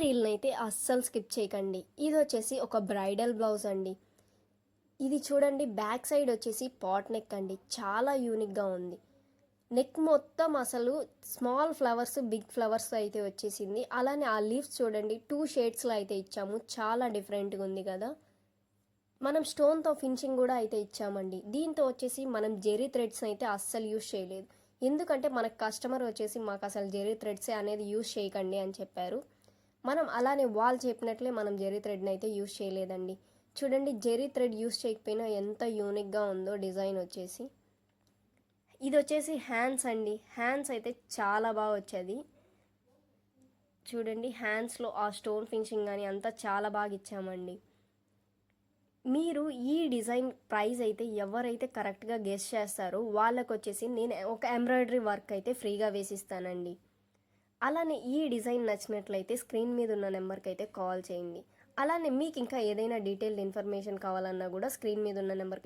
రీల్ని అయితే అస్సలు స్కిప్ చేయకండి. ఇది వచ్చేసి ఒక బ్రైడల్ బ్లౌజ్ అండి. ఇది చూడండి, బ్యాక్ సైడ్ వచ్చేసి పాట్ నెక్ అండి. చాలా యూనిక్గా ఉంది. నెక్ మొత్తం అసలు స్మాల్ ఫ్లవర్స్ బిగ్ ఫ్లవర్స్ అయితే వచ్చేసింది. అలానే ఆ లీవ్స్ చూడండి 2 షేడ్స్లో అయితే ఇచ్చాము. చాలా డిఫరెంట్గా ఉంది కదా. మనం స్టోన్తో ఫినిషింగ్ కూడా అయితే ఇచ్చామండి. దీంతో వచ్చేసి మనం జెరీ థ్రెడ్స్ అయితే అస్సలు యూజ్ చేయలేదు. ఎందుకంటే మనకు కస్టమర్ వచ్చేసి మాకు అసలు జెరీ థ్రెడ్సే అనేది యూజ్ చేయకండి అని చెప్పారు. మనం అలానే వాళ్ళు చెప్పినట్లే మనం జెరీ థ్రెడ్ని అయితే యూజ్ చేయలేదండి. చూడండి, జెరీ థ్రెడ్ యూజ్ చేయకపోయినా ఎంత యూనిక్గా ఉందో డిజైన్ వచ్చేసి. ఇది వచ్చేసి హ్యాండ్స్ అండి. హ్యాండ్స్ అయితే చాలా బాగా వచ్చేది. చూడండి, హ్యాండ్స్లో ఆ స్టోన్ ఫినిషింగ్ కానీ అంతా చాలా బాగా ఇచ్చామండి. మీరు ఈ డిజైన్ ప్రైస్ అయితే ఎవరైతే కరెక్ట్గా గెస్ చేస్తారో వాళ్ళకు వచ్చేసి నేను ఒక ఎంబ్రాయిడరీ వర్క్ అయితే ఫ్రీగా వేసిస్తానండి. అలానే ఈ డిజైన్ నచ్చినట్లయితే స్క్రీన్ మీద ఉన్న నెంబర్కి అయితే కాల్ చేయండి. అలానే మీకు ఇంకా ఏదైనా డీటెయిల్డ్ ఇన్ఫర్మేషన్ కావాలన్నా కూడా స్క్రీన్ మీద ఉన్న నెంబర్కి